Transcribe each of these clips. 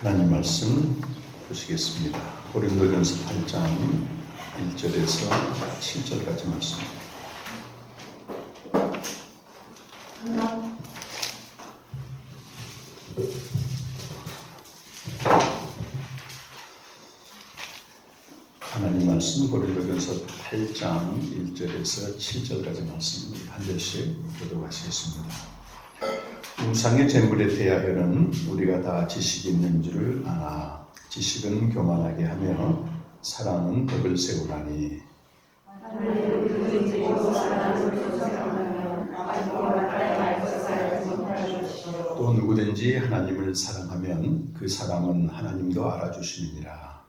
하나님 말씀 보시겠습니다. 고린도전서 8장 1절에서 7절까지 말씀입니다. 하나님 말씀 고린도전서 8장 1절에서 7절까지 말씀입니다. 한 절씩 교독하시겠습니다. 우상의 제물에 대하여는 우리가 다 지식이 있는 줄을 아나 지식은 교만하게 하며 사랑은 덕을 세우나니 또 누구든지 하나님을 사랑하면 그 사랑은 하나님도 알아주시느니라.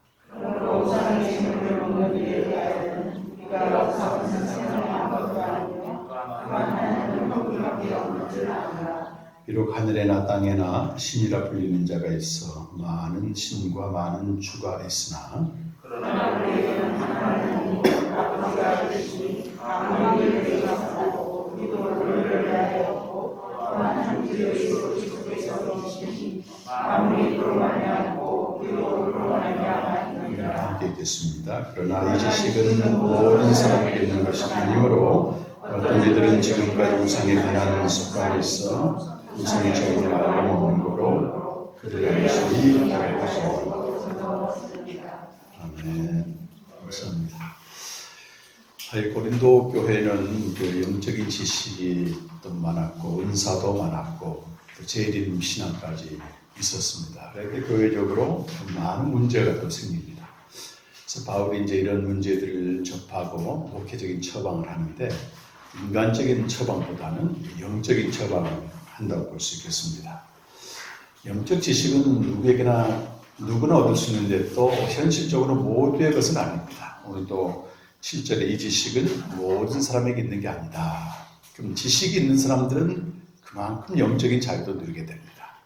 비록 하늘에나 땅에나 신이라 불리는 자가 있어 많은 신과 많은 주가 있으나 그러나 우리에게는 하나님이 우리가 되시니 아무리 사고 우리도 우리를 위하였고 또한 한 그리스도 그리스도께서 계시니 아무리 그로 말미암고 우리도 그로 말미암았느니라. 함께 읽겠습니다. 그러나 이 지식은 모든 사람에게 있는 것이 아니므로 어떤 이들은 지금까지 우상에 대한 습관이 있어 우상의 정의를 알고 먹는 거로 그들의 신이 다를 것이다. 아멘. 감사합니다. 고린도 교회는 그 영적인 지식이 또 많았고 은사도 많았고 또 재림 신앙까지 있었습니다. 그런데 교회적으로 많은 문제가 또 생깁니다. 그래서 바울이 이제 이런 문제들을 접하고 목회적인 처방을 하는데 인간적인 처방보다는 영적인 처방을 한다고 볼 수 있겠습니다. 영적 지식은 누구나 얻을 수 있는데 또 현실적으로 모두의 것은 아닙니다. 오늘 또 7절에 이 지식은 모든 사람에게 있는 게 아니다. 그럼 지식이 있는 사람들은 그만큼 영적인 자유도 누리게 됩니다.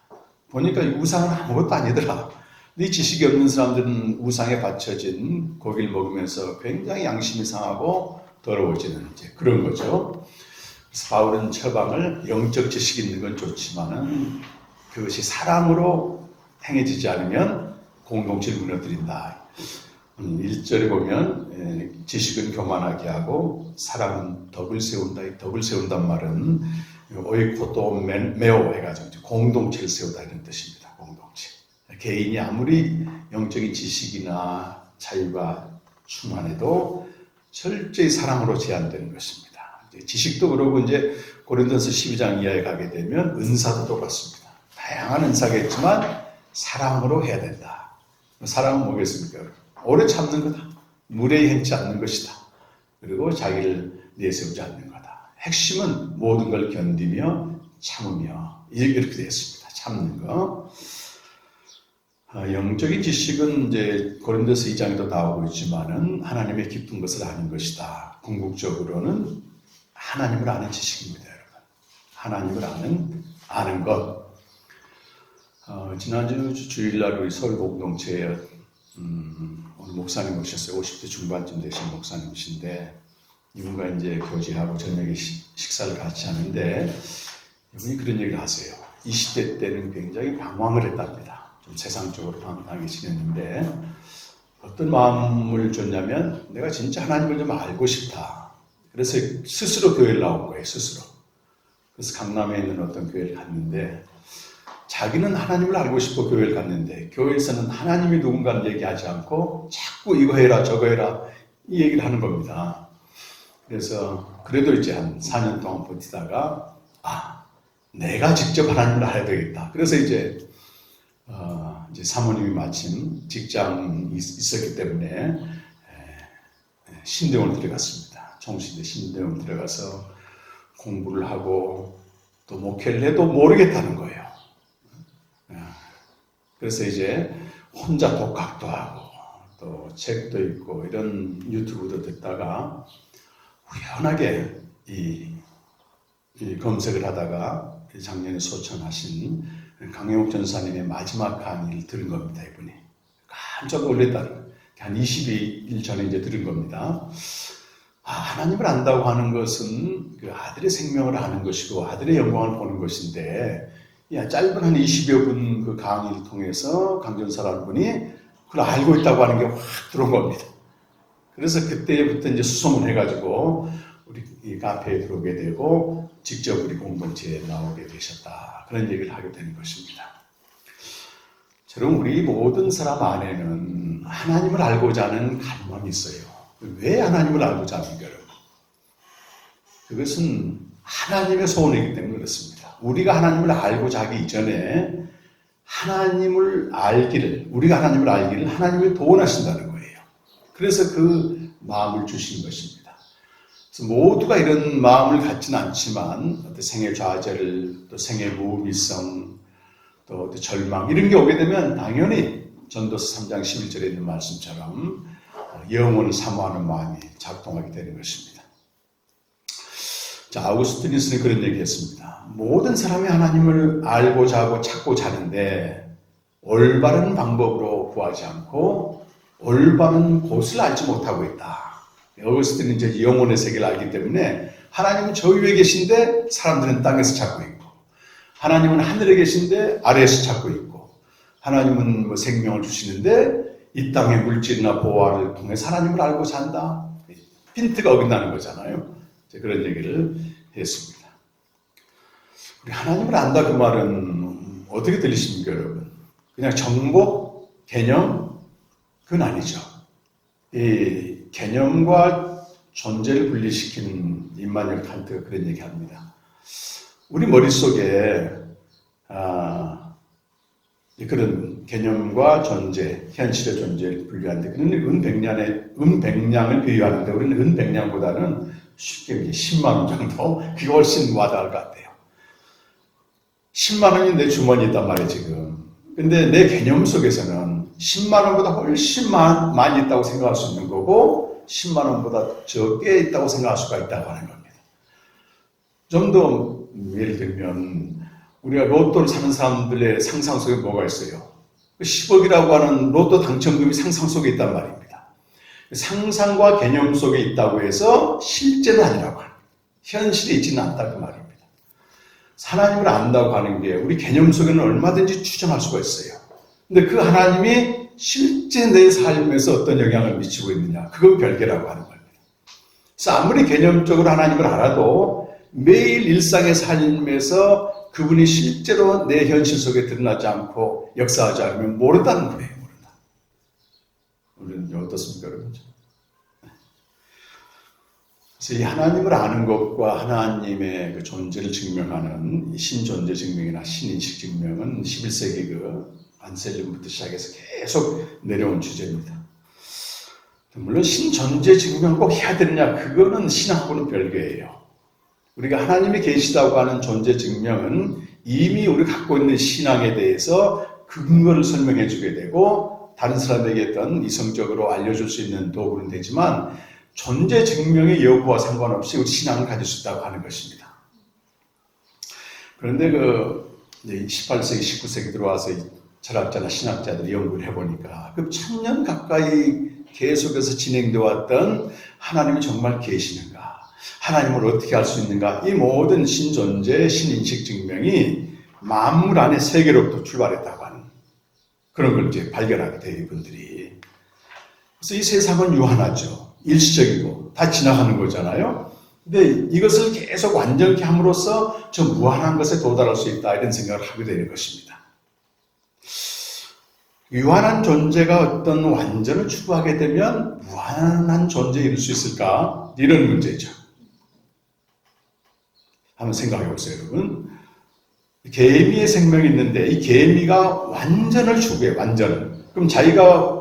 보니까 이 우상은 아무것도 아니더라. 이 지식이 없는 사람들은 우상에 받쳐진 고기를 먹으면서 굉장히 양심이 상하고 더러워지는 이제 그런 거죠. 그래서 바울은 처방을 영적 지식이 있는 건 좋지만은 그것이 사랑으로 행해지지 않으면 공동체를 무너뜨린다. 1절에 보면 지식은 교만하게 하고 사랑은 덕을 세운다. 이 덕을 세운단 말은 오이코도 메오 해가지고 공동체를 세우다 이런 뜻입니다. 공동체. 개인이 아무리 영적인 지식이나 자유가 충만해도 철저히 사랑으로 제한되는 것입니다. 지식도 그러고 이제 고린도서 12장 이하에 가게 되면 은사도 똑같습니다. 다양한 은사겠지만 사랑으로 해야 된다. 사랑은 뭐겠습니까? 오래 참는 거다. 무례히 행치 않는 것이다. 그리고 자기를 내세우지 않는 거다. 핵심은 모든 걸 견디며 참으며 이렇게 되어 있습니다. 참는 거. 영적인 지식은 이제 고린도서 2장에도 나오고 있지만은 하나님의 깊은 것을 아는 것이다. 궁극적으로는 하나님을 아는 지식입니다, 여러분. 하나님을 아는 것. 지난주 주일날 우리 서울 공동체에 오늘 목사님 오셨어요. 50대 중반쯤 되신 목사님이신데 이분과 이제 교제하고 저녁에 식사를 같이 하는데 이분이 그런 얘기를 하세요. 20대 때는 굉장히 방황을 했답니다. 좀 세상적으로 방황하게 지냈는데 어떤 마음을 줬냐면 내가 진짜 하나님을 좀 알고 싶다. 그래서 스스로 교회를 나온 거예요. 스스로. 그래서 강남에 있는 어떤 교회를 갔는데 자기는 하나님을 알고 싶어 교회를 갔는데 교회에서는 하나님이 누군가를 얘기하지 않고 자꾸 이거 해라 저거 해라 이 얘기를 하는 겁니다. 그래서 그래도 이제 한 4년 동안 버티다가 내가 직접 하나님을 알아야 되겠다. 그래서 이제 사모님이 마침 직장이 있었기 때문에 신대원을 들어갔습니다. 총신대 신대원 들어가서 공부를 하고 또 목회를 해도 모르겠다는 거예요. 그래서 이제 혼자 독학도 하고 또 책도 읽고 이런 유튜브도 듣다가 우연하게 이 검색을 하다가 작년에 소천하신 강영욱 전사님의 마지막 강의를 들은 겁니다. 이분이 깜짝 놀랐다는 거예요. 한 22일 전에 이제 들은 겁니다. 하나님을 안다고 하는 것은 그 아들의 생명을 아는 것이고 아들의 영광을 보는 것인데 짧은 한 20여 분 그 강의를 통해서 강전사라는 분이 그걸 알고 있다고 하는 게 확 들어온 겁니다. 그래서 그때부터 이제 수소문해가지고 우리 이 카페에 들어오게 되고 직접 우리 공동체에 나오게 되셨다. 그런 얘기를 하게 되는 것입니다. 여러분, 우리 모든 사람 안에는 하나님을 알고자 하는 갈망이 있어요. 왜 하나님을 알고자 합니까, 여러분? 그것은 하나님의 소원이기 때문에 그렇습니다. 우리가 하나님을 알고자 하기 이전에 우리가 하나님을 알기를 하나님이 도원하신다는 거예요. 그래서 그 마음을 주신 것입니다. 그래서 모두가 이런 마음을 갖지는 않지만 어떤 생의 좌절, 또 생의 무미성, 또 절망 이런 게 오게 되면 당연히 전도서 3장 11절에 있는 말씀처럼 영혼을 사모하는 마음이 작동하게 되는 것입니다. 자, 아우구스티누스는 그런 얘기했습니다. 모든 사람이 하나님을 알고자 하고 찾고자 하는데 올바른 방법으로 구하지 않고 올바른 곳을 알지 못하고 있다. 아우구스티누스는 이제 영혼의 세계를 알기 때문에 하나님은 저 위에 계신데 사람들은 땅에서 찾고 있고, 하나님은 하늘에 계신데 아래에서 찾고 있고, 하나님은 뭐 생명을 주시는데 이 땅의 물질이나 보화를 통해 하나님을 알고 산다. 핀트가 어긋나는 거잖아요. 그런 얘기를 했습니다. 우리 하나님을 안다 그 말은 어떻게 들리십니까, 여러분? 그냥 정보, 개념, 그건 아니죠. 이 개념과 존재를 분리시키는 임마누엘 칸트가 그런 얘기합니다. 우리 머릿속에 그런 개념과 존재, 현실의 존재를 분류하는데 그는 은백냥을 비유하는데 우리는 은백냥보다는 쉽게 10만 원 정도, 그게 훨씬 와닿을 것 같아요. 10만 원이 내 주머니에 있단 말이에요, 지금. 근데 내 개념 속에서는 10만 원보다 훨씬 많이 있다고 생각할 수 있는 거고 10만 원보다 적게 있다고 생각할 수가 있다고 하는 겁니다. 좀 더 예를 들면 우리가 로또를 사는 사람들의 상상 속에 뭐가 있어요? 10억이라고 하는 로또 당첨금이 상상 속에 있단 말입니다. 상상과 개념 속에 있다고 해서 실제는 아니라고 합니다. 현실에 있지는 않다 그 말입니다. 하나님을 안다고 하는 게 우리 개념 속에는 얼마든지 추정할 수가 있어요. 근데 그 하나님이 실제 내 삶에서 어떤 영향을 미치고 있느냐, 그건 별개라고 하는 겁니다. 그래서 아무리 개념적으로 하나님을 알아도 매일 일상의 삶에서 그분이 실제로 내 현실 속에 드러나지 않고 역사하지 않으면 모른다는 거예요. 모른다. 우리는 어떻습니까, 여러분? 그래서 이 하나님을 아는 것과 하나님의 그 존재를 증명하는 신존재 증명이나 신인식 증명은 11세기 그 안셀름부터 시작해서 계속 내려온 주제입니다. 물론 신존재 증명 꼭 해야 되느냐, 그거는 신학하고는 별개예요. 우리가 하나님이 계시다고 하는 존재 증명은 이미 우리가 갖고 있는 신앙에 대해서 근거를 설명해 주게 되고 다른 사람에게 어떤 이성적으로 알려줄 수 있는 도구는 되지만 존재 증명의 여부와 상관없이 우리 신앙을 가질 수 있다고 하는 것입니다. 그런데 18세기, 19세기 들어와서 철학자나 신학자들이 연구를 해보니까 그 1000년 가까이 계속해서 진행되어 왔던 하나님이 정말 계시는가? 하나님을 어떻게 알 수 있는가? 이 모든 신존재, 신인식 증명이 만물 안의 세계로부터 출발했다고 하는 그런 걸 이제 발견하게 돼요, 이분들이. 그래서 이 세상은 유한하죠. 일시적이고 다 지나가는 거잖아요. 근데 이것을 계속 완전히 함으로써 저 무한한 것에 도달할 수 있다, 이런 생각을 하게 되는 것입니다. 유한한 존재가 어떤 완전을 추구하게 되면 무한한 존재에 이룰 수 있을까? 이런 문제죠. 한번 생각해 보세요, 여러분. 개미의 생명이 있는데 이 개미가 완전을 추구해요, 완전을. 그럼 자기가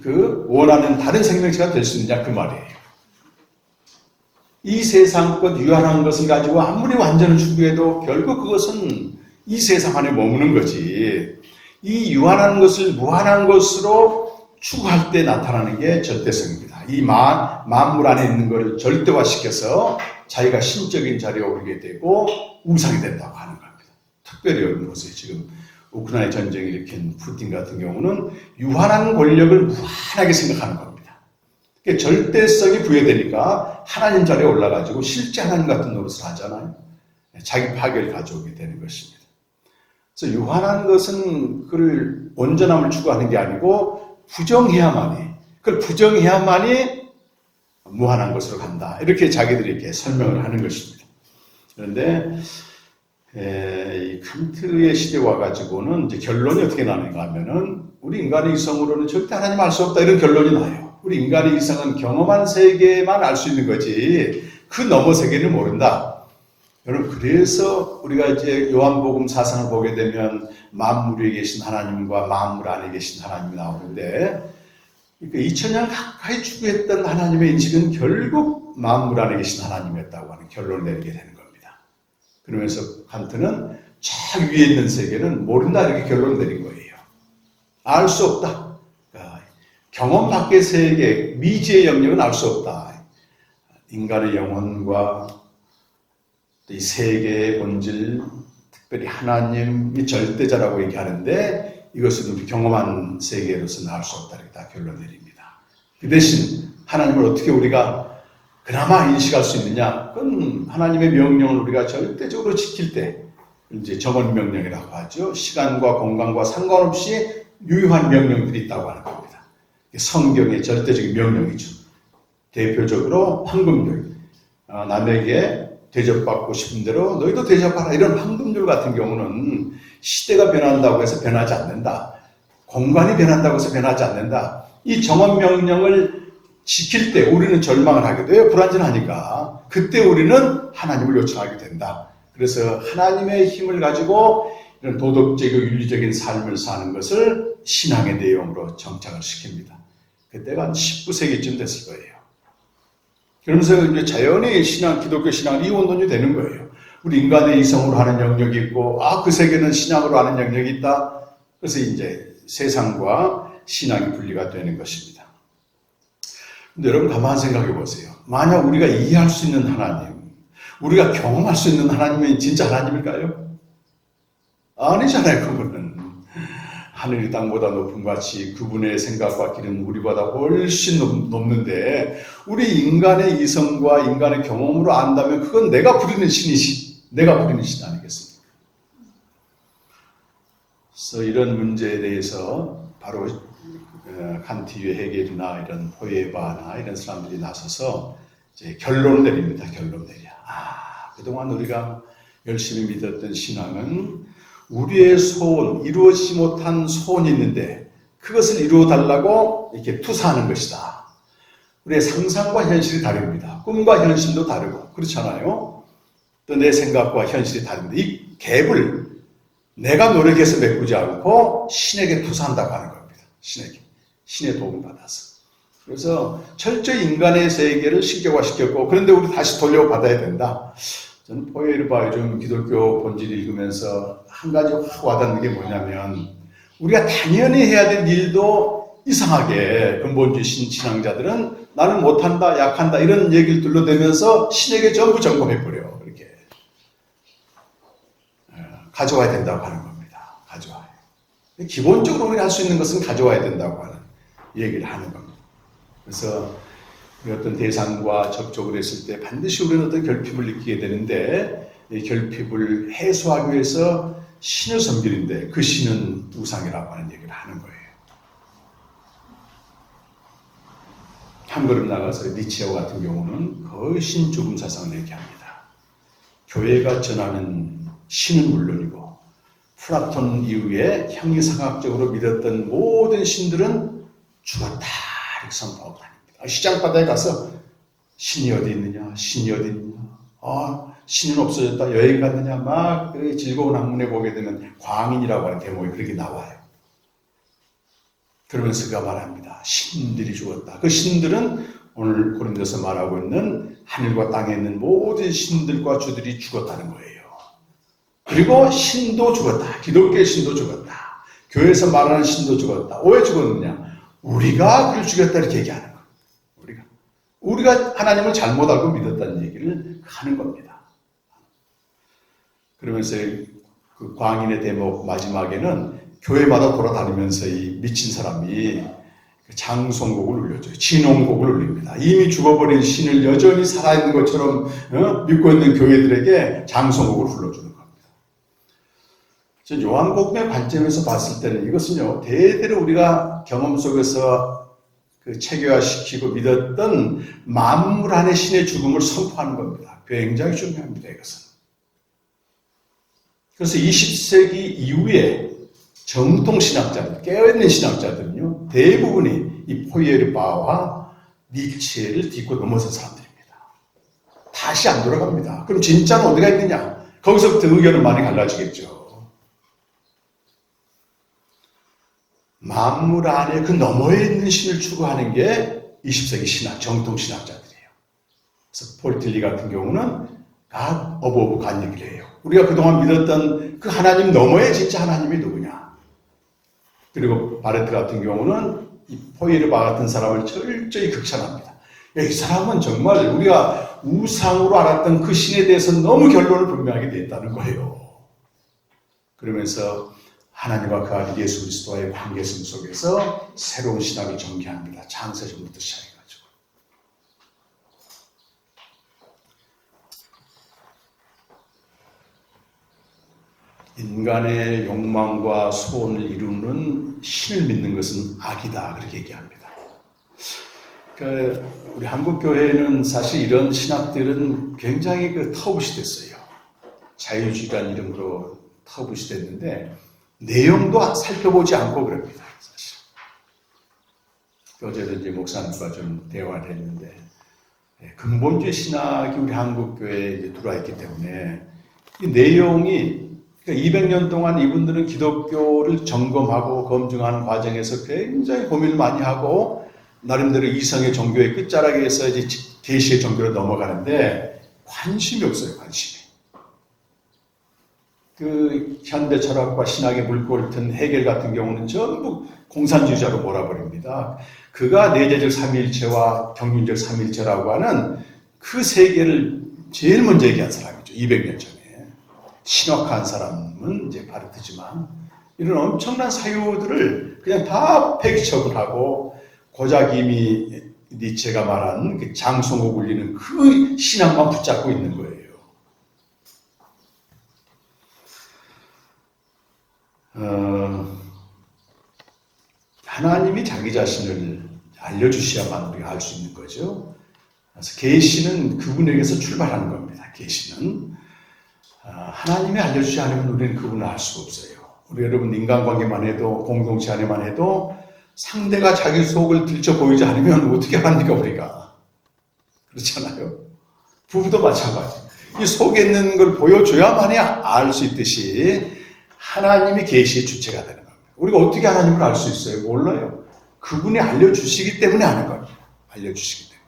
그 원하는 다른 생명체가 될 수 있느냐, 그 말이에요. 이 세상껏 유한한 것을 가지고 아무리 완전을 추구해도 결국 그것은 이 세상 안에 머무는 거지. 이 유한한 것을 무한한 것으로 추구할 때 나타나는 게 절대성입니다. 이 만물 안에 있는 것을 절대화시켜서 자기가 신적인 자리에 오르게 되고 우상이 된다고 하는 겁니다. 특별히 여러분 보세요. 지금 우크라이나 전쟁을 일으킨 푸틴 같은 경우는 유한한 권력을 무한하게 생각하는 겁니다. 그러니까 절대성이 부여되니까 하나님 자리에 올라가지고 실제 하나님 같은 노릇을 하잖아요. 자기 파괴를 가져오게 되는 것입니다. 그래서 유한한 것은 그를 온전함을 추구하는 게 아니고 그걸 부정해야만이 무한한 것으로 간다. 이렇게 자기들에게 설명을 하는 것입니다. 그런데 이 칸트의 시대에 와가지고는 이제 결론이 어떻게 나는가 하면은 우리 인간의 이성으로는 절대 하나님 알 수 없다 이런 결론이 나요. 우리 인간의 이성은 경험한 세계만 알 수 있는 거지 그 너머 세계는 모른다. 여러분 그래서 우리가 이제 요한복음 4장을 보게 되면 만물 위에 계신 하나님과 만물 안에 계신 하나님이 나오는데 그러니까 2000년 가까이 추구했던 하나님의 인식은 결국 만물 안에 계신 하나님이었다고 하는 결론을 내리게 되는 겁니다. 그러면서 칸트는 저 위에 있는 세계는 모른다 이렇게 결론을 내린 거예요. 알 수 없다. 그러니까 경험 밖의 세계, 미지의 영역은 알 수 없다. 인간의 영혼과 이 세계의 본질, 특별히 하나님이 절대자라고 얘기하는데 이것은 우리 경험한 세계로서는 알 수 없다. 이렇게 다 결론 내립니다. 그 대신 하나님을 어떻게 우리가 그나마 인식할 수 있느냐? 그건 하나님의 명령을 우리가 절대적으로 지킬 때 이제 정언 명령이라고 하죠. 시간과 공간과 상관없이 유효한 명령들이 있다고 하는 겁니다. 성경의 절대적인 명령이죠. 대표적으로 황금률, 남에게 대접받고 싶은 대로 너희도 대접하라 이런 황금률 같은 경우는 시대가 변한다고 해서 변하지 않는다. 공간이 변한다고 해서 변하지 않는다. 이 정언 명령을 지킬 때 우리는 절망을 하게 돼요. 불완전하니까. 그때 우리는 하나님을 요청하게 된다. 그래서 하나님의 힘을 가지고 이런 도덕적이고 윤리적인 삶을 사는 것을 신앙의 내용으로 정착을 시킵니다. 그때가 한 19세기쯤 됐을 거예요. 그러면서 이제 자연히 기독교 신앙이 이원론이 되는 거예요. 우리 인간의 이성으로 하는 영역이 있고, 그 세계는 신앙으로 하는 영역이 있다. 그래서 이제 세상과 신앙이 분리가 되는 것입니다. 근데 여러분 가만히 생각해 보세요. 만약 우리가 이해할 수 있는 하나님, 우리가 경험할 수 있는 하나님은 진짜 하나님일까요? 아니잖아요, 그분은. 하늘이 땅보다 높은 같이 그분의 생각과 길은 우리보다 훨씬 높는데 우리 인간의 이성과 인간의 경험으로 안다면 그건 내가 부리는 신이시, 내가 부리는 신 아니겠습니까? 그래서 이런 문제에 대해서 바로 칸트의 헤겔이나 이런 호예바나 이런 사람들이 나서서 이제 결론을 내립니다. 결론 내려. 그동안 우리가 열심히 믿었던 신앙은 우리의 소원, 이루어지지 못한 소원이 있는데 그것을 이루어달라고 이렇게 투사하는 것이다. 우리의 상상과 현실이 다릅니다. 꿈과 현실도 다르고 그렇잖아요. 또 내 생각과 현실이 다릅니다. 이 갭을 내가 노력해서 메꾸지 않고 신에게 투사한다고 하는 겁니다. 신의 도움을 받아서. 그래서 철저히 인간의 세계를 신격화시켰고 그런데 우리 다시 돌려받아야 된다. 저는 포에르바이즘 기독교 본질을 읽으면서 한 가지 확 와닿는 게 뭐냐면 우리가 당연히 해야 될 일도 이상하게 근본주의 신앙자들은 나는 못한다, 약한다 이런 얘기를 둘러대면서 신에게 전부 점검해버려. 그렇게 가져와야 된다고 하는 겁니다. 가져와요. 기본적으로 우리가 할 수 있는 것은 가져와야 된다고 하는 얘기를 하는 겁니다. 그래서 어떤 대상과 접촉을 했을 때 반드시 우리는 어떤 결핍을 느끼게 되는데 이 결핍을 해소하기 위해서 신을 섬기는데 그 신은 우상이라고 하는 얘기를 하는 거예요. 한 걸음 나가서 니체오 같은 경우는 거의 신죽음 사상을 얘기합니다. 교회가 전하는 신은 물론이고 플라톤 이후에 형이상학적으로 믿었던 모든 신들은 죽었다 이렇게 선포하고 다닙니다. 시장바다에 가서 신이 어디 있느냐, 신이 어디 있느냐, 신은 없어졌다, 여행 갔느냐, 막 즐거운 학문에 보게 되면 광인이라고 하는 대목이 그렇게 나와요. 그러면서 그가 말합니다. 신들이 죽었다. 그 신들은 오늘 고린도서 말하고 있는 하늘과 땅에 있는 모든 신들과 주들이 죽었다는 거예요. 그리고 신도 죽었다. 기독교의 신도 죽었다. 교회에서 말하는 신도 죽었다. 왜 죽었느냐? 우리가 그를 죽였다 이렇게 얘기하는 거예요. 우리가 하나님을 잘못 알고 믿었다는 얘기를 하는 겁니다. 그러면서 그 광인의 대목 마지막에는 교회마다 돌아다니면서 이 미친 사람이 장송곡을 울려줘요. 진홍곡을 울립니다. 이미 죽어버린 신을 여전히 살아있는 것처럼 믿고 있는 교회들에게 장송곡을 불러주는 겁니다. 요한복음의 관점에서 봤을 때는 이것은요, 대대로 우리가 경험 속에서 체계화시키고 믿었던 만물 안의 신의 죽음을 선포하는 겁니다. 굉장히 중요합니다, 이것은. 그래서 20세기 이후에 정통신학자들, 깨어있는 신학자들은요, 대부분이 이 포이에르바와 니체를 딛고 넘어선 사람들입니다. 다시 안 돌아갑니다. 그럼 진짜는 어디가 있느냐? 거기서부터 의견은 많이 갈라지겠죠. 만물 안에 그 너머에 있는 신을 추구하는 게 20세기 신학, 정통신학자들이에요. 그래서 폴 틸리 같은 경우는 God above God 얘기를 해요. 우리가 그동안 믿었던 그 하나님 너머에 진짜 하나님이 누구냐? 그리고 바레트 같은 경우는 이 포이에르바 같은 사람을 철저히 극찬합니다. 이 사람은 정말 우리가 우상으로 알았던 그 신에 대해서 너무 결론을 분명하게 냈다는 거예요. 그러면서 하나님과 그 아들 예수 그리스도와의 관계성 속에서 새로운 신학을 전개합니다. 창세전부터 시작해가지고. 인간의 욕망과 소원을 이루는 신을 믿는 것은 악이다. 그렇게 얘기합니다. 그러니까 우리 한국교회는 사실 이런 신학들은 굉장히 터부시 됐어요. 자유주의라는 이름으로 터부시 됐는데 내용도 살펴보지 않고 그럽니다. 사실. 어제도 이제 목사님과 좀 대화를 했는데 근본주의 신학이 우리 한국교회에 이제 들어와 있기 때문에 이 내용이 그러니까 200년 동안 이분들은 기독교를 점검하고 검증하는 과정에서 굉장히 고민을 많이 하고 나름대로 이성의 종교의 끝자락에서 이제 계시의 종교로 넘어가는데 관심이 없어요. 관심이. 그 현대 철학과 신학의 물꼬를 튼 헤겔 같은 경우는 전부 공산주의자로 몰아버립니다. 그가 내재적 삼위일체와 경륜적 삼위일체라고 하는 그 세계를 제일 먼저 얘기한 사람이죠. 200년 전에. 신학한 사람은 이제 바르트지만 이런 엄청난 사유들을 그냥 다 폐기처분 하고 고작 이미 니체가 말한 그 장송곡 울리는 그 신앙만 붙잡고 있는 거예요. 하나님이 자기 자신을 알려주셔야만 우리가 알 수 있는 거죠. 그래서 계시는 그분에게서 출발하는 겁니다. 계시는 하나님이 알려주지 않으면 우리는 그분을 알 수가 없어요. 우리 여러분 인간관계만 해도 공동체 안에만 해도 상대가 자기 속을 들춰 보이지 않으면 어떻게 합니까 우리가? 그렇잖아요. 부부도 마찬가지. 이 속에 있는 걸 보여줘야만이 알 수 있듯이 하나님이 계시의 주체가 되는 겁니다. 우리가 어떻게 하나님을 알 수 있어요? 몰라요. 그분이 알려주시기 때문에 아는 겁니다. 알려주시기 때문에.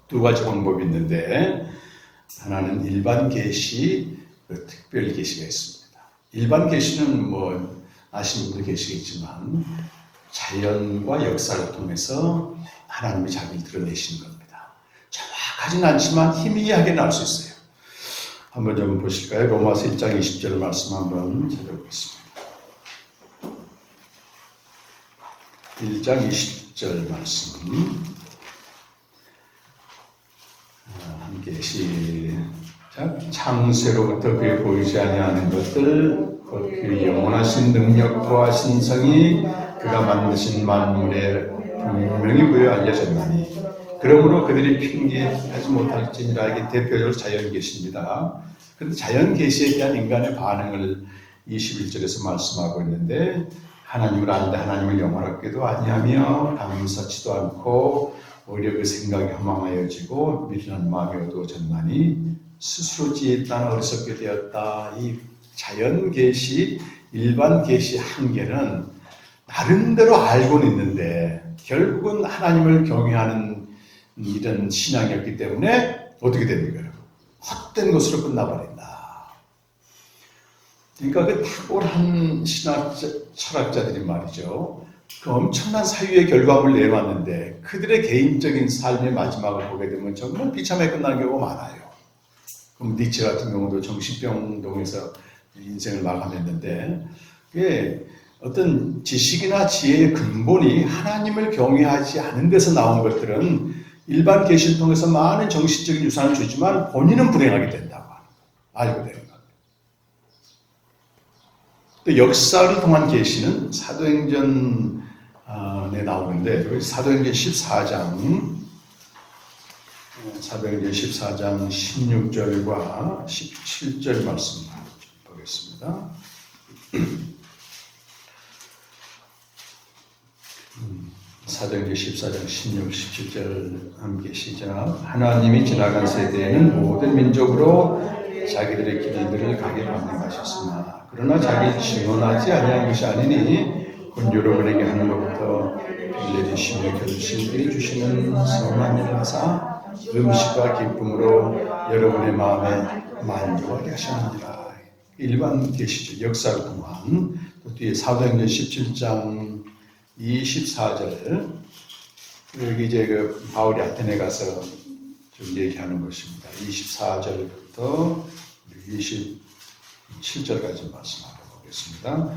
두 가지 방법이 있는데 하나는 일반 계시, 특별 계시가 있습니다. 일반 계시는 뭐 아시는 분도 계시겠지만 자연과 역사를 통해서 하나님이 자기를 드러내시는 겁니다. 정확하지는 않지만 희미하게는 알 수 있어요. 한번 좀 보실까요? 로마서 1장 20절 말씀 한번 찾아보겠습니다. 1장 20절 말씀 함께 시작. 창세로부터 그의 보이지 아니하는 것들 곧 그 영원하신 능력과 신성이 그가 만드신 만물에 분명히 보여 알려졌나니 그러므로 그들이 핑계하지 못할지니라. 이게 대표적으로 자연계시입니다. 그런데 자연계시에 대한 인간의 반응을 21절에서 말씀하고 있는데 하나님을 아는데 하나님을 영원하게도 아니하며 감사치도 않고 오히려 그 생각이 허망하여지고 미련한 마음이 어두워졌나니 스스로 지혜에 어리석게 되었다. 이 자연계시, 일반 계시 한계는 나름대로 알고는 있는데 결국은 하나님을 경외하는 이런 신앙이었기 때문에 어떻게 됩니까? 헛된 것으로 끝나버린다. 그러니까 그 탁월한 철학자들이 말이죠. 그 엄청난 사유의 결과물을 내놨는데 그들의 개인적인 삶의 마지막을 보게 되면 정말 비참하게 끝나는 경우가 많아요. 그럼 니체 같은 경우도 정신병동에서 인생을 마감했는데 그게 어떤 지식이나 지혜의 근본이 하나님을 경외하지 않은 데서 나온 것들은 일반 계시를 통해서 많은 정신적인 유산을 주지만 본인은 불행하게 된다고 하는 거, 알고 되는 겁니다. 또 역사를 통한 계시는 사도행전에 나오는데 사도행전 14장 16절과 17절 말씀 보겠습니다. 사도행전 14장 16, 17절 함께 시작. 하나님이 지나간 세대에는 모든 민족으로 자기들의 길들을 가게 명령하셨으나 그러나 자기 증언하지 아니한 것이 아니니 곧 여러분에게 하는 것부터 빌려주시며 교주신들이 주시는 선한 일을 하사 음식과 기쁨으로 여러분의 마음에 만족하게 하셨느니라. 일반 계시죠. 역사를 통한. 또 뒤에 사도행전 17장 24절 여기 이제 그 바울이 아테네 가서 좀 얘기하는 것입니다. 24절부터 27절까지 말씀하고 보겠습니다.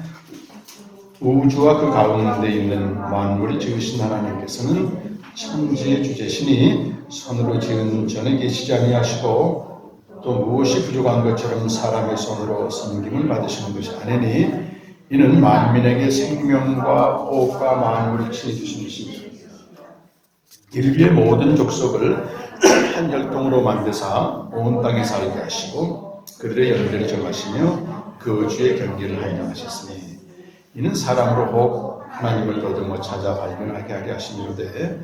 우주와 그 가운데 있는 만물을 지으신 하나님께서는 천지의 주제시니 손으로 지은 전에 계시지 아니하시고 또 무엇이 부족한 것처럼 사람의 손으로 섬김을 받으시는 것이 아니니 이는 만민에게 생명과 호흡과 만물을 지어주신 것입니다. 이를 위해 모든 족속을 한 혈통으로 만드사 온 땅에 살게 하시고 그들의 연대를 정하시며 그 주의 경계를 하려 하셨으니 이는 사람으로 혹 하나님을 더듬어 찾아 발견하게 하려 하시니로되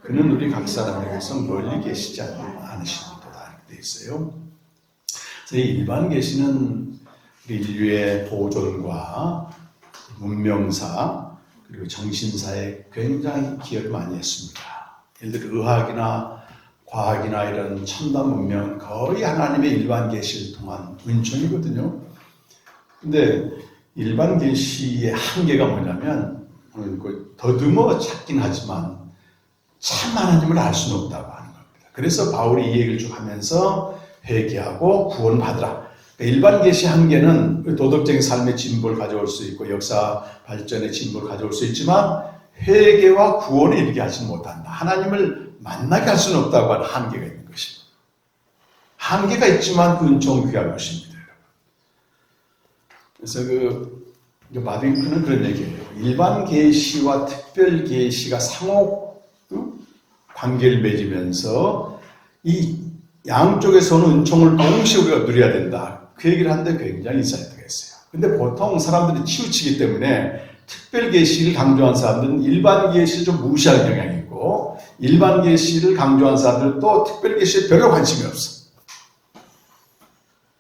그는 우리 각 사람에게서 멀리 계시지 않으시니도다 이렇게 되어 있어요. 그래서 이 일반 계시는 인류의 보존과 문명사 그리고 정신사에 굉장히 기여를 많이 했습니다. 예를 들어 의학이나 과학이나 이런 첨단 문명은 거의 하나님의 일반 계시를 통한 은총이거든요. 근데 일반 계시의 한계가 뭐냐면 더듬어 찾긴 하지만 참 하나님을 알 수는 없다고 하는 겁니다. 그래서 바울이 이 얘기를 쭉 하면서 회개하고 구원받으라. 일반 계시 한계는 도덕적인 삶의 진보를 가져올 수 있고 역사 발전의 진보를 가져올 수 있지만 회개와 구원에 이르게 하지 못한다. 하나님을 만나게 할 수는 없다고 하는 한계가 있는 것입니다. 한계가 있지만 그 은총은 귀한 것입니다. 그래서 마딘크는 그런 얘기예요. 일반 계시와 특별 계시가 상호 관계를 맺으면서 이 양쪽에서는 은총을 동시에 우리가 누려야 된다. 그 얘기를 하는데 굉장히 인사이트가 있어요. 근데 보통 사람들이 치우치기 때문에 특별 계시를 강조한 사람들은 일반 계시를 좀 무시할 경향이 있고 일반 계시를 강조한 사람들은 또 특별 계시에 별로 관심이 없어.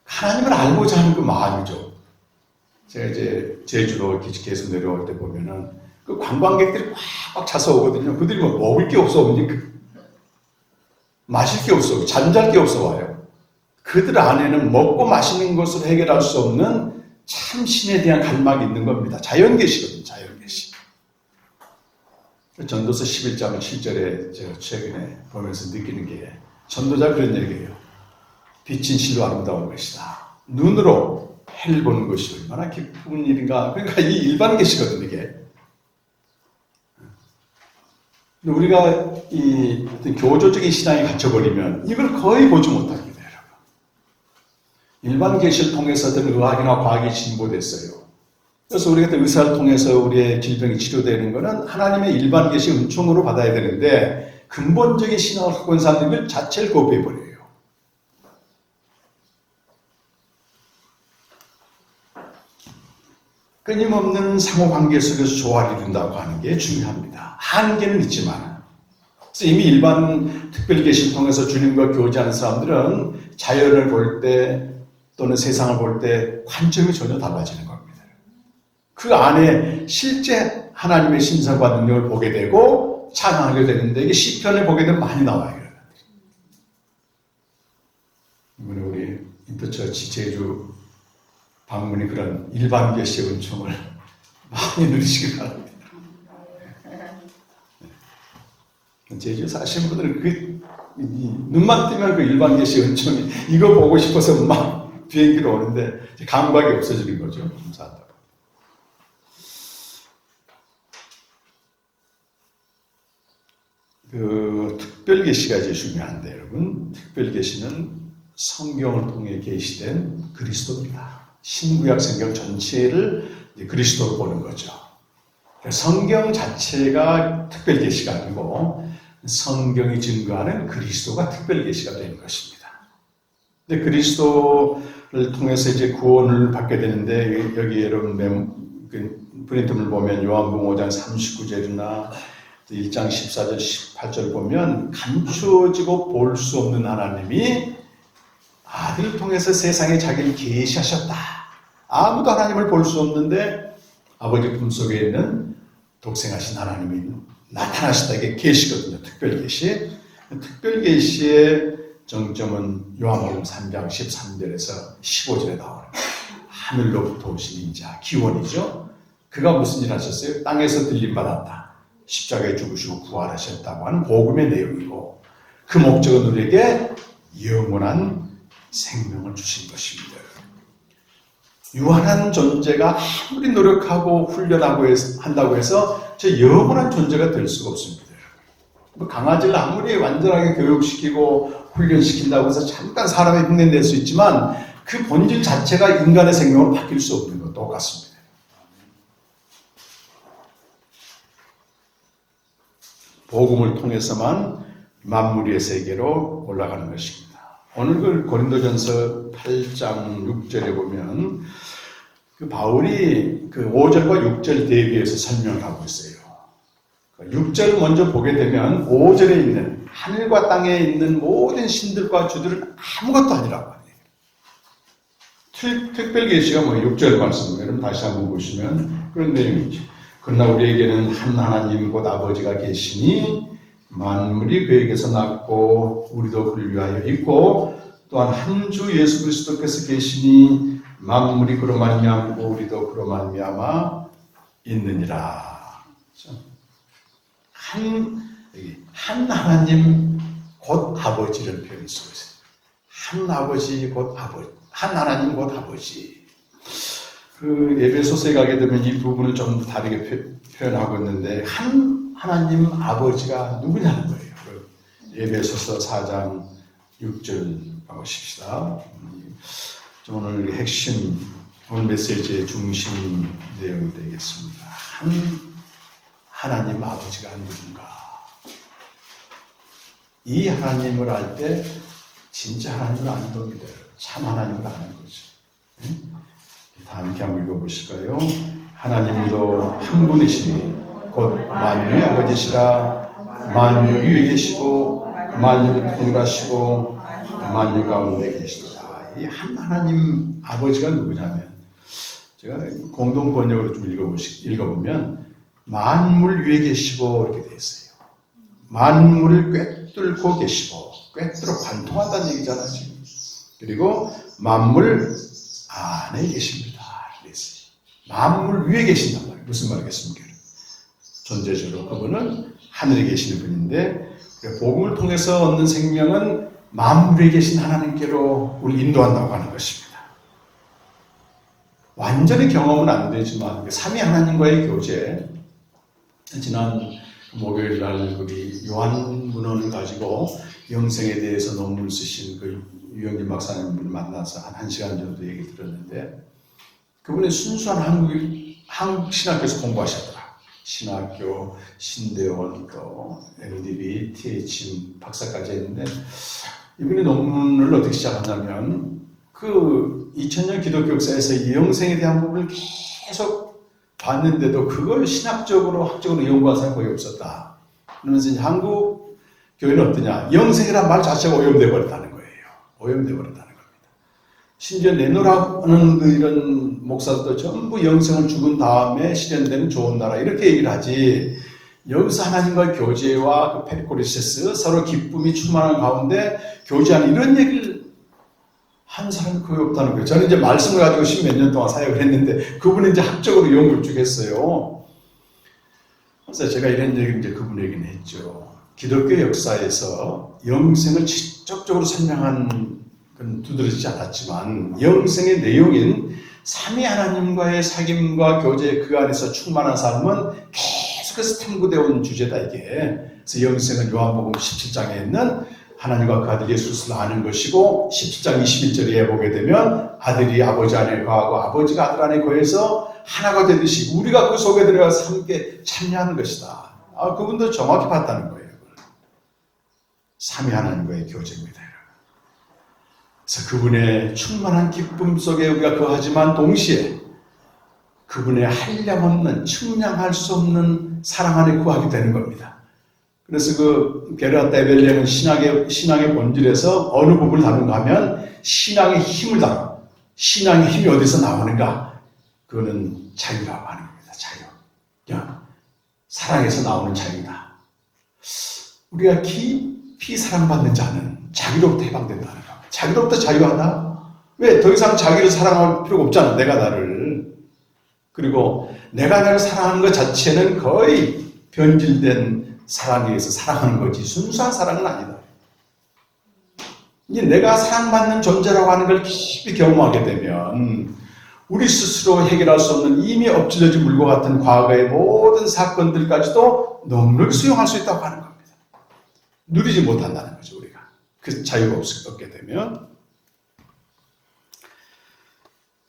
하나님을 알고자 하는 그 마음이죠. 제가 이제 제주도 계속 내려올 때 보면은 그 관광객들이 꽉꽉 차서 오거든요. 그들이 뭐 먹을 게 없어 옵니까? 마실 게 없어, 잠잘 게 없어 와요. 그들 안에는 먹고 마시는 것으로 해결할 수 없는 참 신에 대한 갈망이 있는 겁니다. 자연계시거든요. 자연계시. 전도서 11장 7절에 제가 최근에 보면서 느끼는 게 전도자 그런 얘기예요. 빛은 실로 아름다운 것이다. 눈으로 해를 보는 것이 얼마나 기쁜 일인가. 그러니까 이 일반 계시거든요. 이게. 우리가 이 교조적인 신앙에 갇혀버리면 이걸 거의 보지 못합니다. 일반 계시를 통해서든 의학이나 과학이 진보됐어요. 그래서 우리가 의사를 통해서 우리의 질병이 치료되는 것은 하나님의 일반 계시 은총으로 받아야 되는데 근본적인 신앙을 갖고 있는 사람들은 자체를 거부해버려요. 끊임없는 상호관계 속에서 조화를 이룬다고 하는 게 중요합니다. 한계는 있지만 그래서 이미 일반 특별계시를 통해서 주님과 교제하는 사람들은 자연을 볼 때 또는 세상을 볼 때 관점이 전혀 달라지는 겁니다. 그 안에 실제 하나님의 신성과 능력을 보게 되고 찬양하게 되는데 이게 시편을 보게 되면 많이 나와요. 이번에 우리 인터처치 제주 방문이 그런 일반 계시의 은총을 많이 누리시기 바랍니다. 제주 사시는 분들은 눈만 뜨면 그 일반 계시의 은총이 이거 보고 싶어서 막 비행기로 오는데 감각이 없어지는 거죠. 감사하다고. 특별 계시가 이제 중요한데 여러분, 특별 계시는 성경을 통해 계시된 그리스도입니다. 신구약 성경 전체를 그리스도로 보는 거죠. 성경 자체가 특별 계시가 아니고 성경이 증거하는 그리스도가 특별 계시가 되는 것입니다. 근데 그리스도를 통해서 이제 구원을 받게 되는데 여기 여러분 프린트를 보면 요한복음 5장 39절이나 1장 14절 18절 보면 감추어지고 볼 수 없는 하나님이 아들을 통해서 세상에 자기를 계시하셨다. 아무도 하나님을 볼 수 없는데 아버지 품속에 있는 독생하신 하나님이 나타나시다. 이게 계시거든요. 특별 계시. 특별 계시의 정점은 요한복음 3장 13절에서 15절에 나오는 하늘로부터 오신 인자, 기원이죠. 그가 무슨 일 하셨어요? 땅에서 들림받았다. 십자가에 죽으시고 부활하셨다고 하는 복음의 내용이고 그 목적은 우리에게 영원한 생명을 주신 것입니다. 유한한 존재가 아무리 노력하고 훈련하고 한다고 해서 저 영원한 존재가 될 수가 없습니다. 뭐 강아지를 아무리 완전하게 교육시키고 훈련시킨다고 해서 잠깐 사람의 흉내 낼 수 있지만 그 본질 자체가 인간의 생명으로 바뀔 수 없는 것 똑같습니다. 복음을 통해서만 만물의 세계로 올라가는 것입니다. 오늘 그 고린도전서 8장 6절에 보면 그 바울이 그 5절과 6절 대비해서 설명을 하고 있어요. 6절을 먼저 보게 되면 5절에 있는 하늘과 땅에 있는 모든 신들과 주들은 아무것도 아니라고 하네요. 특별 계시가 6절 말씀, 여러분 다시 한번 보시면 그런 내용이죠. 그러나 우리에게는 한 하나님 곧 아버지가 계시니 만물이 그에게서 났고 우리도 그를 위하여 있고 또한 한 주 예수 그리스도께서 계시니 만물이 그로 말미암고 우리도 그로 말미암아 있느니라. 한 하나님 곧 아버지를 표현 쓰고 있어요. 한 아버지 곧 아버지, 한 하나님 곧 아버지. 그 에베소서에 가게 되면 이 부분을 좀 더 다르게 표현하고 있는데 한 하나님 아버지가 누구냐는 거예요. 에베소서 4장 6절 보십시다. 오늘 핵심, 오늘 메시지의 중심 내용이 되겠습니다. 한 하나님 아버지가 누군가? 이 하나님을 알 때 진짜 하나님을 아는 겁니다. 참 하나님을 아는 거죠. 다 함께 한번 읽어보실까요? 하나님도 한 분이시니 곧 만유의 아버지시라. 만유 위에 계시고 만유를 통일하시고 만유 가운데 계시도다. 이 한 하나님 아버지가 누구냐면 제가 공동 번역으로 좀 읽어보면 만물 위에 계시고 이렇게 되어 있어요. 만물을 꿰뚫고 계시고 꿰뚫어 관통한다는 얘기잖아요. 지금. 그리고 만물 안에 계십니다. 그랬어요. 만물 위에 계신단 말이에요. 무슨 말이겠습니까? 존재적으로 그분은 하늘에 계시는 분인데 복음을 통해서 얻는 생명은 만물에 계신 하나님께로 우리 인도한다고 하는 것입니다. 완전히 경험은 안 되지만 삼위 하나님과의 교제, 지난 목요일 날 우리 요한문헌을 가지고 영생에 대해서 논문을 쓰신 그 유영진 박사님을 만나서 한 1시간 정도 얘기 들었는데 그분이 순수한 한국 신학교에서 공부하셨더라. 신학교, 신대원, 또 LDB, THM 박사까지 했는데 이분이 논문을 어떻게 시작하냐면 그 2000년 기독교 역사에서 영생에 대한 부분을 계속 봤는데도 그걸 신학적으로 학적으로 연구한 사람이 거의 없었다. 그러면서 이제 한국 교회는 어떠냐? 영생이란 말 자체가 오염돼 버렸다는 거예요. 오염돼 버렸다는 겁니다. 심지어 내노라는 이런 목사들도 전부 영생을 죽은 다음에 실현되는 좋은 나라 이렇게 얘기를 하지. 여기서 하나님과 교제와 그 페리코리세스 서로 기쁨이 충만한 가운데 교제하는 이런 얘기를 한 사람이 거의 없다는 거예요. 저는 이제 말씀을 가지고 10몇 년 동안 사역을 했는데 그분은 이제 학적으로 연구를 쭉 했어요. 그래서 제가 이런 얘기를 이제 그분에게는 했죠. 기독교 역사에서 영생을 직접적으로 설명한 건 두드러지지 않았지만 영생의 내용인 삼위 하나님과의 사귐과 교제 그 안에서 충만한 삶은 계속 계속해서 탐구되어 온 주제다 이게. 그래서 영생은 요한복음 17장에 있는 하나님과 그 아들 예수를 아는 것이고 17장 21절에 보게 되면 아들이 아버지 안에 거하고 아버지가 아들 안에 거해서 하나가 되듯이 우리가 그 속에 들어가서 함께 참여하는 것이다. 그분도 정확히 봤다는 거예요. 삼위 하나님과의 교제입니다. 그래서 그분의 충만한 기쁨 속에 우리가 거하지만 동시에 그분의 한량없는 측량할 수 없는 사랑 안에 거하게 되는 겁니다. 그래서 그 게르하타 에벨렘은 신앙의 본질에서 어느 부분을 다룬가 하면 신앙의 힘을 다룬. 신앙의 힘이 어디서 나오는가? 그거는 자유라고 하는 겁니다. 자유. 그냥 사랑에서 나오는 자유다. 우리가 깊이 사랑받는 자는 자기로부터 해방된다는 겁니다. 자기로부터 자유하다? 왜? 더 이상 자기를 사랑할 필요가 없잖아. 내가 나를. 그리고 내가 나를 사랑하는 것 자체는 거의 변질된 사랑에 의해서 사랑하는 거지 순수한 사랑은 아니다. 이제 내가 사랑받는 존재라고 하는 걸 깊이 경험하게 되면 우리 스스로 해결할 수 없는 이미 엎질러진 물과 같은 과거의 모든 사건들까지도 넉넉히 수용할 수 있다고 하는 겁니다. 누리지 못한다는 거죠, 우리가. 그 자유가 없게 되면.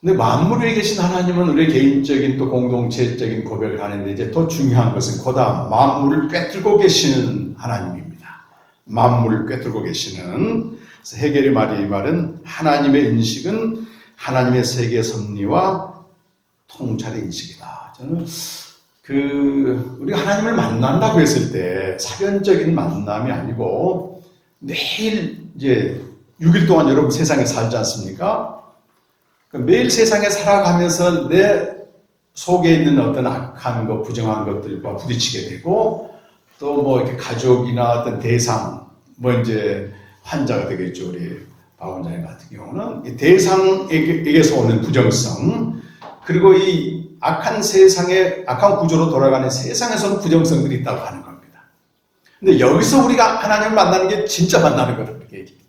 근데 만물 위에 계신 하나님은 우리의 개인적인 또 공동체적인 고백을 하는데 이제 더 중요한 것은 그다음 만물을 꿰뚫고 계시는 하나님입니다. 만물을 꿰뚫고 계시는. 그래서 헤겔의 말이 이 말은 하나님의 인식은 하나님의 세계 섭리와 통찰의 인식이다. 저는 우리가 하나님을 만난다고 했을 때 사변적인 만남이 아니고 매일 이제 6일 동안 여러분 세상에 살지 않습니까? 매일 세상에 살아가면서 내 속에 있는 어떤 악한 것, 부정한 것들과 부딪히게 되고 또 뭐 이렇게 가족이나 어떤 대상, 뭐 이제 환자가 되겠죠. 우리 박 원장님 같은 경우는 이 대상에게서 오는 부정성 그리고 이 악한 세상의 악한 구조로 돌아가는 세상에서는 부정성들이 있다고 하는 겁니다. 근데 여기서 우리가 하나님을 만나는 게 진짜 만나는 거라는 얘기.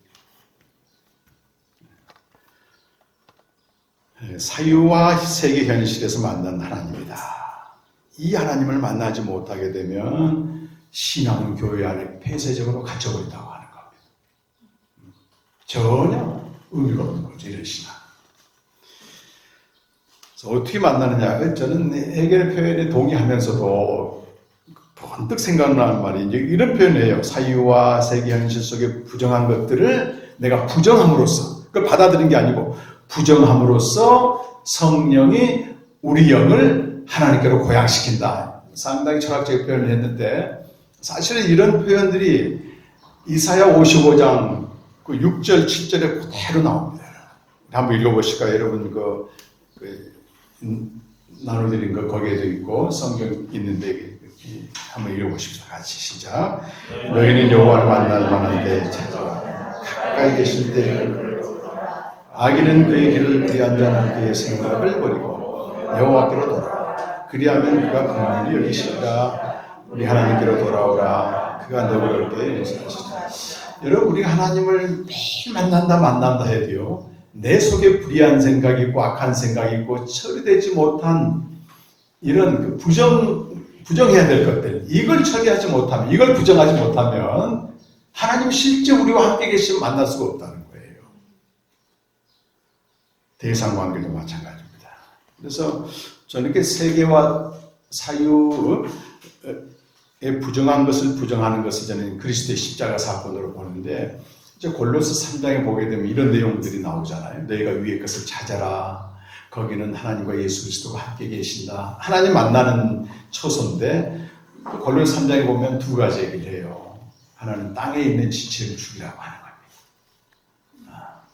사유와 세계 현실에서 만난 하나님이다. 이 하나님을 만나지 못하게 되면 신앙은 교회 안에 폐쇄적으로 갇혀버린다고 하는 겁니다. 전혀 의미가 없는 거죠, 이런 신앙. 그래서 어떻게 만나느냐? 저는 헤겔의 표현에 동의하면서도 번뜩 생각나는 말이 이제 이런 표현이에요. 사유와 세계 현실 속에 부정한 것들을 내가 부정함으로써, 그걸 받아들인 게 아니고 부정함으로써 성령이 우리 영을 하나님께로 고양시킨다. 상당히 철학적인 표현을 했는데 사실은 이런 표현들이 이사야 55장 그 6절, 7절에 그대로 나옵니다. 한번 읽어보실까요? 여러분 나눠드린 거 거기에도 있고 성경 있는데 한번 읽어보십시오. 같이 시작. 너희는 여호와를 만날 만한 데 찾아와 가까이 계실 때 악인은 그의 길을 피한 자는 그의 생각을 버리고 여호와께로 돌아오라. 그리하면 그가 긍휼히 여기시리라. 우리 하나님께로 돌아오라. 그가 너희에게 용서하시리라. 여러분 우리가 하나님을 매일 만난다 해도요. 내 속에 불의한 생각이 있고 악한 생각이 있고 처리되지 못한 이런 그 부정해야 될 것들 이걸 처리하지 못하면 이걸 부정하지 못하면 하나님 실제 우리와 함께 계시면 만날 수가 없다는 거예요. 대상관계도 마찬가지입니다. 그래서 저는 이렇게 세계와 사유의 부정한 것을 부정하는 것을 저는 그리스도의 십자가 사건으로 보는데 이제 골로새 3장에 보게 되면 이런 내용들이 나오잖아요. 너희가 위의 것을 찾아라. 거기는 하나님과 예수 그리스도가 함께 계신다. 하나님 만나는 처소인데 골로새 3장에 보면 두 가지 얘기를 해요. 하나는 땅에 있는 지체를 죽이라고 하는 겁니다.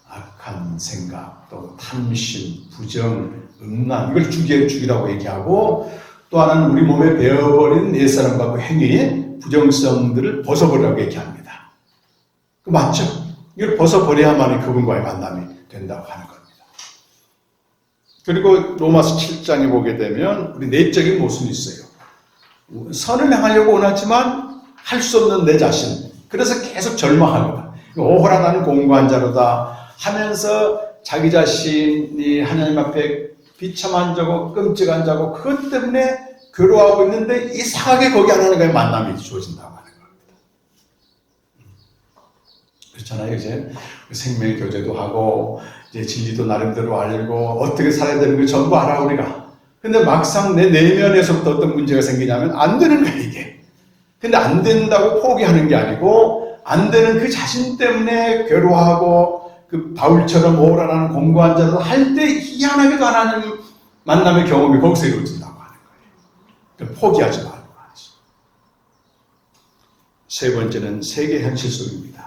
악한 생각, 또 탐심, 부정, 음란 이걸 죽이라고 얘기하고 또 하나는 우리 몸에 배어버린 옛사람과 그 행위의 부정성들을 벗어버리라고 얘기합니다. 그 맞죠? 이걸 벗어버려야만이 그분과의 만남이 된다고 하는 겁니다. 그리고 로마서 7장에 보게 되면 우리 내적인 모습이 있어요. 선을 행하려고 원하지만 할 수 없는 내 자신. 그래서 계속 절망합니다. 오호라 나는 공고한 자로다 하면서 자기 자신이 하나님 앞에 비참한 자고 끔찍한 자고 그것 때문에 괴로워하고 있는데 이상하게 거기 하나님과의 만남이 주어진다고 하는 겁니다. 그렇잖아요. 이제 생명 교제도 하고 이제 진리도 나름대로 알고 어떻게 살아야 되는 걸 전부 알아 우리가. 근데 막상 내 내면에서부터 어떤 문제가 생기냐면 안 되는 거야 이게. 근데 안 된다고 포기하는 게 아니고 안 되는 그 자신 때문에 괴로워하고 그 바울처럼 오라라는 공고한 자도 할 때 희한하게도 하나님 만남의 경험이 거기서 이루어진다고 하는 거예요. 포기하지 말고 하지. 세 번째는 세계 현실 속입니다.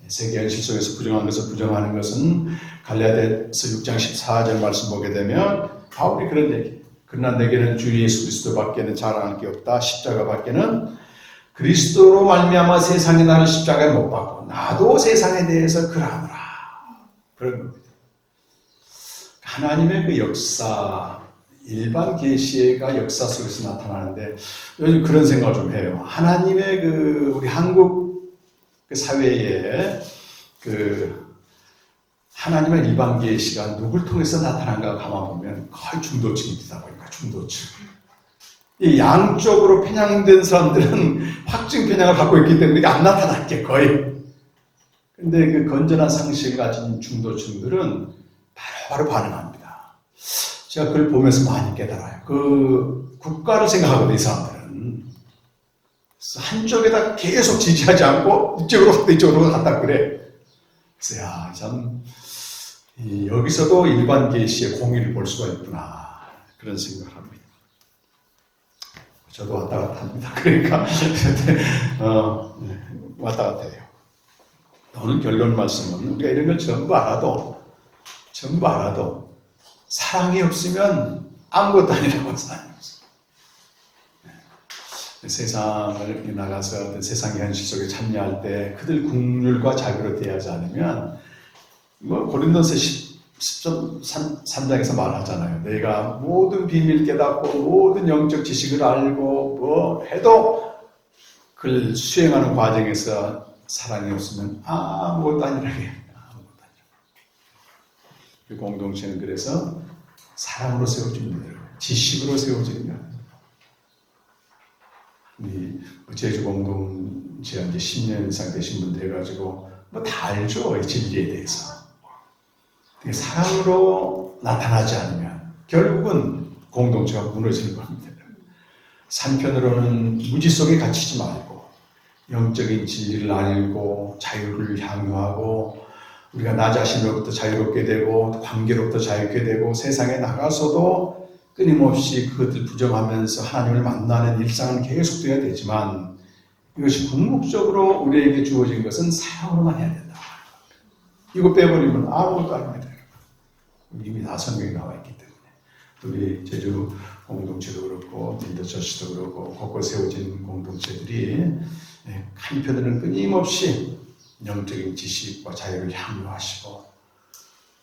세계 현실 속에서 부정한 것을 부정하는 것은 갈라디아서 6장 14절 말씀 보게 되면 바울이 그런 얘기. 그러나 내게는 주 예수 그리스도밖에는 자랑할 게 없다. 십자가밖에는 그리스도로 말미암아 세상이 나를 십자가에 못 박고 나도 세상에 대해서 그러하노라. 그런 겁니다. 하나님의 그 역사, 일반 계시가 역사 속에서 나타나는데 요즘 그런 생각을 좀 해요. 하나님의 그 우리 한국 그 사회에 그 하나님의 일반 계시가 누굴 통해서 나타난가 가만 보면 거의 중도층이다 보니까 중도층. 이 양쪽으로 편향된 사람들은 확증 편향을 갖고 있기 때문에 이게 안 나타났게 거의. 근데 그 건전한 상식을 가진 중도층들은 바로 반응합니다. 제가 그걸 보면서 많이 깨달아요. 그 국가를 생각하거든요, 이 사람들은. 한쪽에다 계속 지지하지 않고 이쪽으로 갔다 이쪽으로 갔다 그래. 그래서 야, 참 여기서도 일반 계시의 공의를 볼 수가 있구나 그런 생각을 합니다. 저도 왔다 갔다 합니다. 그러니까 왔다 갔다 해요. 오늘 결론 말씀은 우리가 이런 걸 전부 알아도 사랑이 없으면 아무것도 아니라고 사랑이 없어요. 세상을 나가서 세상의 현실 속에 참여할 때 그들 국률과 자비로 대하지 않으면 고린도서 13장에서 말하잖아요. 내가 모든 비밀 깨닫고 모든 영적 지식을 알고 뭐 해도 그걸 수행하는 과정에서 사랑이 없으면 아무것도 아니라게. 그 공동체는 그래서 사랑으로 세워집니다. 지식으로 세워집니다. 우리 제주 공동체 이제 10년 이상 되신 분들 해가지고 뭐 다 알죠, 이 진리에 대해서. 사랑으로 나타나지 않으면 결국은 공동체가 무너지는 겁니다. 한편으로는 무지 속에 갇히지 말고 영적인 진리를 알고 자유를 향유하고 우리가 나 자신으로부터 자유롭게 되고 관계로부터 자유롭게 되고 세상에 나가서도 끊임없이 그것을 부정하면서 하나님을 만나는 일상은 계속돼야 되지만 이것이 궁극적으로 우리에게 주어진 것은 사랑으로만 해야 된다. 이거 빼버리면 아무것도 아닙니다. 이미 다 성경에 나와 있기 때문에 우리 제주 공동체도 그렇고 딘더처치도 그렇고 곳곳에 세워진 공동체들이 한편으로는 끊임없이 영적인 지식과 자유를 향유하시고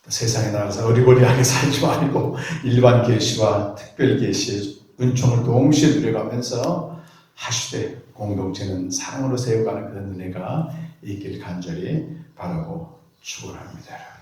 세상에 나가서 어리버리하게 살지 말고 일반 계시와 특별 계시의 은총을 동시에 누려가면서 하시되 공동체는 사랑으로 세워가는 그런 은혜가 있기를 간절히 바라고 축원합니다.